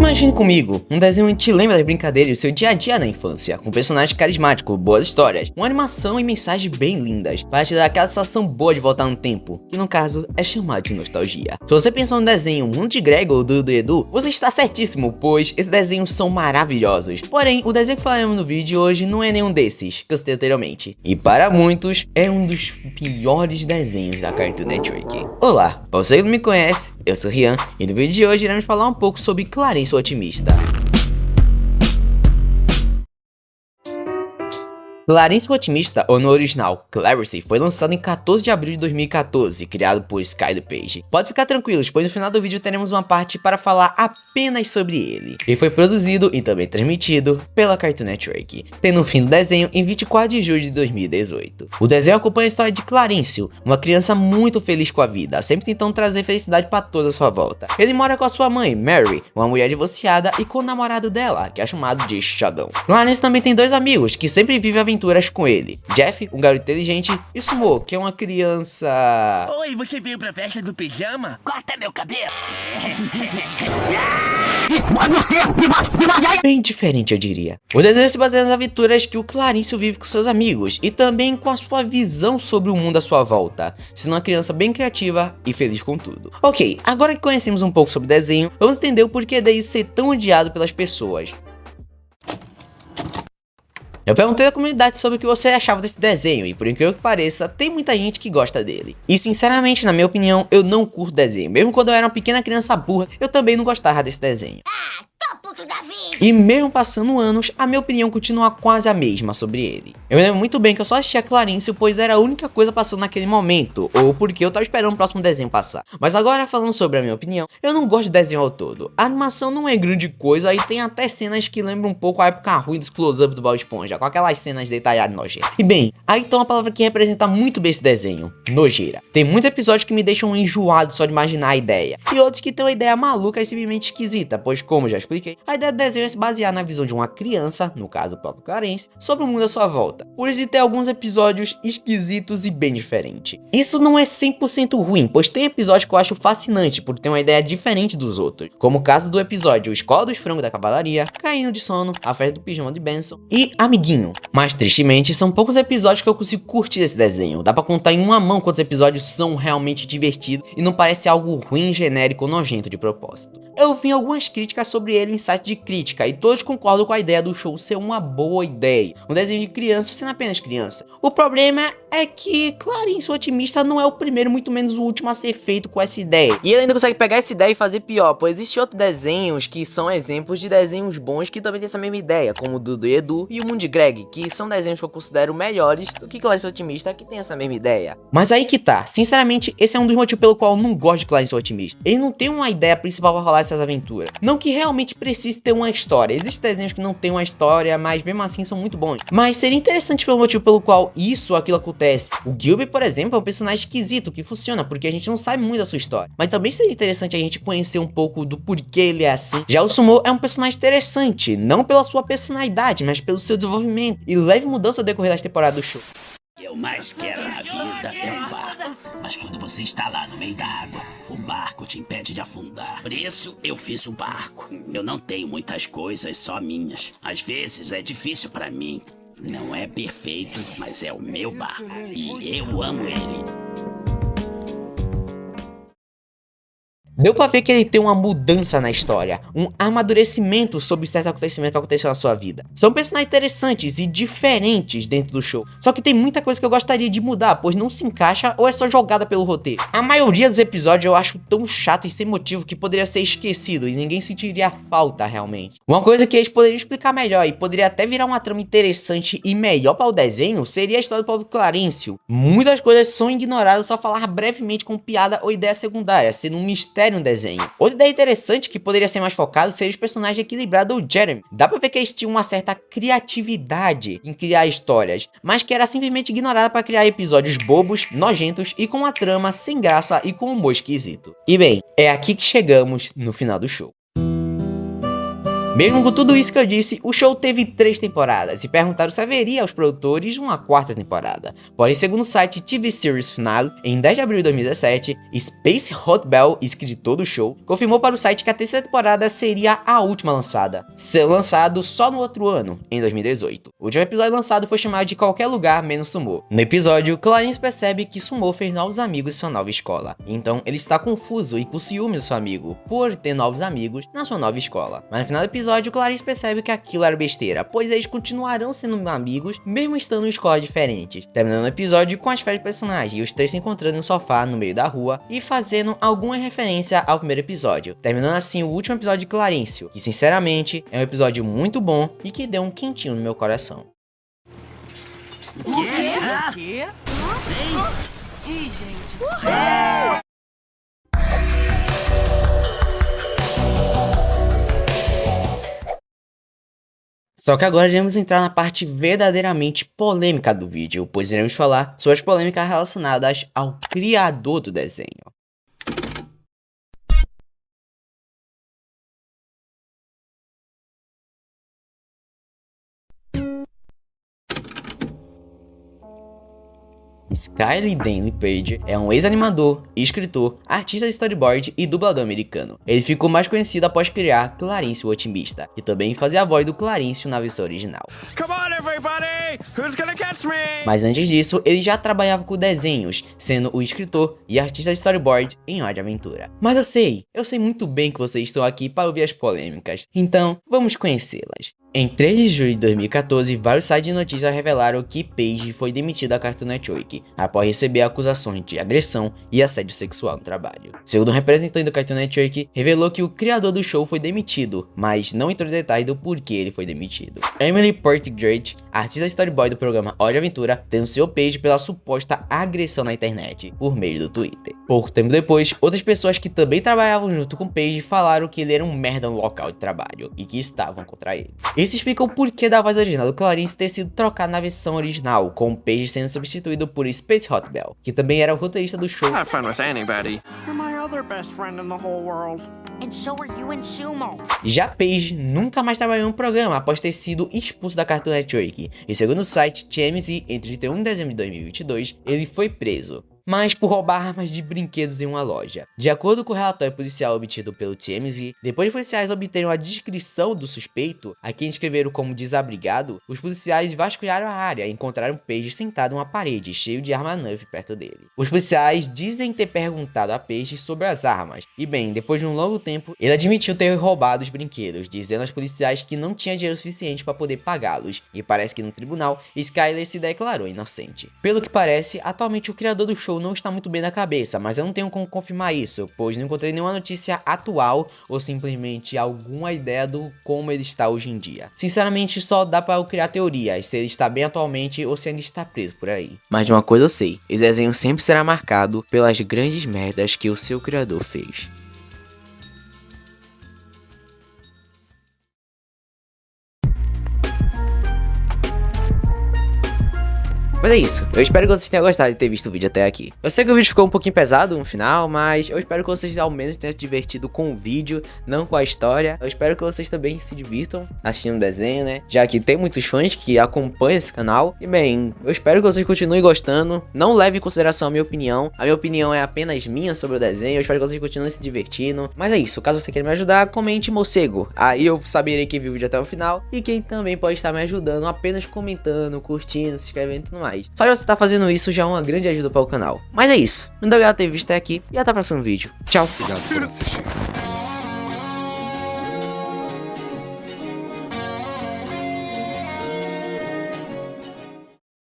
Imagine comigo, um desenho que te lembra das brincadeiras do seu dia a dia na infância, com personagens carismáticos, boas histórias, uma animação e mensagens bem lindas, para te dar aquela sensação boa de voltar no tempo, que no caso é chamado de nostalgia. Se você pensou no desenho Mundo de Greg ou Dudu e Edu, você está certíssimo, pois esses desenhos são maravilhosos. Porém, o desenho que falaremos no vídeo de hoje não é nenhum desses, que eu citei anteriormente, e para muitos é um dos piores desenhos da Cartoon Network. Olá, para você que não me conhece, eu sou Rian, e no vídeo de hoje iremos falar um pouco sobre Clarence o Otimista. Clarence o Otimista, ou no original, Clarence, foi lançado em 14 de abril de 2014, criado por Sky DuPage. Pode ficar tranquilos, pois no final do vídeo teremos uma parte para falar apenas sobre ele. E foi produzido e também transmitido pela Cartoon Network, tendo o fim do desenho em 24 de julho de 2018. O desenho acompanha a história de Clarence, uma criança muito feliz com a vida, sempre tentando trazer felicidade para toda a sua volta. Ele mora com a sua mãe, Mary, uma mulher divorciada, e com o namorado dela, que é chamado de Shadow. Clarence também tem dois amigos, que sempre vivem aventuras com ele. Jeff, um garoto inteligente, e Sumo, que é uma criança... Oi, você veio pra festa do pijama? Corta meu cabelo! Bem diferente, eu diria. O desenho se baseia nas aventuras que o Clarence vive com seus amigos, e também com a sua visão sobre o mundo à sua volta, sendo uma criança bem criativa e feliz com tudo. Ok, agora que conhecemos um pouco sobre o desenho, vamos entender o porquê dele ser tão odiado pelas pessoas. Eu perguntei à comunidade sobre o que você achava desse desenho, e por incrível que pareça, tem muita gente que gosta dele. E sinceramente, na minha opinião, eu não curto desenho. Mesmo quando eu era uma pequena criança burra, eu também não gostava desse desenho. E mesmo passando anos, a minha opinião continua quase a mesma sobre ele. Eu me lembro muito bem que eu só assistia Clarence, pois era a única coisa passando naquele momento, ou porque eu tava esperando o próximo desenho passar. Mas agora, falando sobre a minha opinião, eu não gosto de desenho ao todo. A animação não é grande coisa, e tem até cenas que lembram um pouco a época ruim dos close-up do Bob Esponja, com aquelas cenas detalhadas nojentas. E bem, aí então a palavra que representa muito bem esse desenho: nojeira. Tem muitos episódios que me deixam enjoado só de imaginar a ideia, e outros que tem uma ideia maluca e simplesmente esquisita, pois como eu já expliquei, a ideia do desenho é se basear na visão de uma criança, no caso o próprio Clarence, sobre o mundo à sua volta. Por isso tem alguns episódios esquisitos e bem diferentes. Isso não é 100% ruim, pois tem episódios que eu acho fascinante por ter uma ideia diferente dos outros, como o caso do episódio Escola dos Frangos da Cavalaria, Caindo de Sono, A Festa do Pijama de Benson e Amiguinho. Mas tristemente são poucos episódios que eu consigo curtir esse desenho. Dá pra contar em uma mão quantos episódios são realmente divertidos e não parece algo ruim, genérico ou nojento de propósito. Eu vi algumas críticas sobre ele em sites de crítica, e todos concordam com a ideia do show ser uma boa ideia, um desenho de criança sendo apenas criança. O problema é que Clarence o Otimista não é o primeiro, muito menos o último a ser feito com essa ideia. E ele ainda consegue pegar essa ideia e fazer pior, pois existem outros desenhos que são exemplos de desenhos bons que também têm essa mesma ideia, como o Dudu e Edu e o Mundo de Greg, que são desenhos que eu considero melhores do que Clarence o Otimista, que tem essa mesma ideia. Mas aí que tá, sinceramente, esse é um dos motivos pelo qual eu não gosto de Clarence o Otimista. Ele não tem uma ideia principal pra rolar essas aventuras. Não que realmente precise ter uma história. Existem desenhos que não tem uma história, mas mesmo assim são muito bons. Mas seria interessante pelo motivo pelo qual isso ou aquilo acontece. O Gilby, por exemplo, é um personagem esquisito que funciona, porque a gente não sabe muito da sua história. Mas também seria interessante a gente conhecer um pouco do porquê ele é assim. Já o Sumo é um personagem interessante, não pela sua personalidade, mas pelo seu desenvolvimento e leve mudança ao decorrer das temporadas do show. O que eu mais quero na vida é um barco. Mas quando você está lá no meio da água, o barco te impede de afundar. Por isso, eu fiz o barco. Eu não tenho muitas coisas só minhas. Às vezes é difícil pra mim. Não é perfeito, mas é o meu barco. E eu amo ele. Deu pra ver que ele tem uma mudança na história, um amadurecimento sobre certos acontecimentos que aconteceram na sua vida. São personagens interessantes e diferentes dentro do show, só que tem muita coisa que eu gostaria de mudar, pois não se encaixa ou é só jogada pelo roteiro. A maioria dos episódios eu acho tão chato e sem motivo que poderia ser esquecido e ninguém sentiria falta realmente. Uma coisa que eles poderiam explicar melhor e poderia até virar uma trama interessante e melhor para o desenho seria a história do próprio Clarence. Muitas coisas são ignoradas, só falar brevemente com piada ou ideia secundária, sendo um mistério no desenho. Outra ideia interessante que poderia ser mais focado seria os personagens equilibrados do Jeremy. Dá pra ver que eles tinham uma certa criatividade em criar histórias, mas que era simplesmente ignorada para criar episódios bobos, nojentos e com uma trama sem graça e com um humor esquisito. E bem, é aqui que chegamos no final do show. Mesmo com tudo isso que eu disse, o show teve 3 temporadas e perguntaram se haveria aos produtores uma 4ª temporada. Porém, segundo o site TV Series Final, em 10 de abril de 2017, Space Hot Bell, escritor do show, confirmou para o site que a 3ª temporada seria a última lançada, sendo lançado só no outro ano, em 2018. O último episódio lançado foi chamado de Qualquer Lugar Menos Sumo. No episódio, Clarence percebe que Sumo fez novos amigos em sua nova escola, então ele está confuso e com ciúme do seu amigo, por ter novos amigos na sua nova escola. Mas no final do episódio, Clarice percebe que aquilo era besteira, pois eles continuarão sendo amigos, mesmo estando em escolas diferentes. Terminando o episódio com as férias do personagem e os 3 se encontrando no sofá no meio da rua e fazendo alguma referência ao primeiro episódio. Terminando assim o último episódio de Clarencio, que sinceramente é um episódio muito bom e que deu um quentinho no meu coração. O quê? Ih, gente. Só que agora iremos entrar na parte verdadeiramente polêmica do vídeo, pois iremos falar sobre as polêmicas relacionadas ao criador do desenho. Skyler Danley Page é um ex-animador, escritor, artista de storyboard e dublador americano. Ele ficou mais conhecido após criar Clarencio o Otimista, e também fazia a voz do Clarencio na versão original. Come on, everybody! Who's gonna catch me? Mas antes disso, ele já trabalhava com desenhos, sendo o escritor e artista de storyboard em Hora de Aventura. Mas eu sei muito bem que vocês estão aqui para ouvir as polêmicas, então vamos conhecê-las. Em 3 de julho de 2014, vários sites de notícias revelaram que Paige foi demitida da Cartoon Network após receber acusações de agressão e assédio sexual no trabalho. Segundo um representante do Cartoon Network, revelou que o criador do show foi demitido, mas não entrou em detalhes do porquê ele foi demitido. Emily Portgreat, artista storyboard do programa Hora de Aventura, denunciou Paige pela suposta agressão na internet por meio do Twitter. Pouco tempo depois, outras pessoas que também trabalhavam junto com Paige falaram que ele era um merda no local de trabalho e que estavam contra ele. Isso explica o porquê da voz original do Clarence ter sido trocada na versão original, com Paige sendo substituído por Space Hot Bell, que também era o roteirista do show. Have fun with anybody. You're my other best friend in the whole world. And so are you and Sumo. Já Paige nunca mais trabalhou no programa após ter sido expulso da Cartoon Network, e segundo o site TMZ, entre 31 de dezembro de 2022, ele foi preso, mas por roubar armas de brinquedos em uma loja. De acordo com o relatório policial obtido pelo TMZ, depois de policiais obterem a descrição do suspeito, a quem descreveram como desabrigado, os policiais vasculharam a área e encontraram Paige sentado em uma parede, cheio de arma Nerf perto dele. Os policiais dizem ter perguntado a Paige sobre as armas, e bem, depois de um longo tempo, ele admitiu ter roubado os brinquedos, dizendo aos policiais que não tinha dinheiro suficiente para poder pagá-los, e parece que no tribunal, Skyler se declarou inocente. Pelo que parece, atualmente o criador do show não está muito bem na cabeça, mas eu não tenho como confirmar isso, pois não encontrei nenhuma notícia atual ou simplesmente alguma ideia do como ele está hoje em dia. Sinceramente, só dá para eu criar teorias, se ele está bem atualmente ou se ele está preso por aí. Mas de uma coisa eu sei, esse desenho sempre será marcado pelas grandes merdas que o seu criador fez. Mas é isso, eu espero que vocês tenham gostado de ter visto o vídeo até aqui. Eu sei que o vídeo ficou um pouquinho pesado no final, mas eu espero que vocês ao menos tenham se divertido com o vídeo, não com a história. Eu espero que vocês também se divirtam assistindo o desenho, né? Já que tem muitos fãs que acompanham esse canal. E bem, eu espero que vocês continuem gostando. Não leve em consideração a minha opinião é apenas minha sobre o desenho. Eu espero que vocês continuem se divertindo. Mas é isso, caso você queira me ajudar, comente morcego. Aí eu saberei quem viu o vídeo até o final e quem também pode estar me ajudando apenas comentando, curtindo, se inscrevendo e tudo mais. Só de você estar fazendo isso já é uma grande ajuda para o canal. Mas é isso, muito obrigado por ter visto até aqui e até o próximo vídeo. Tchau. Obrigado por assistir.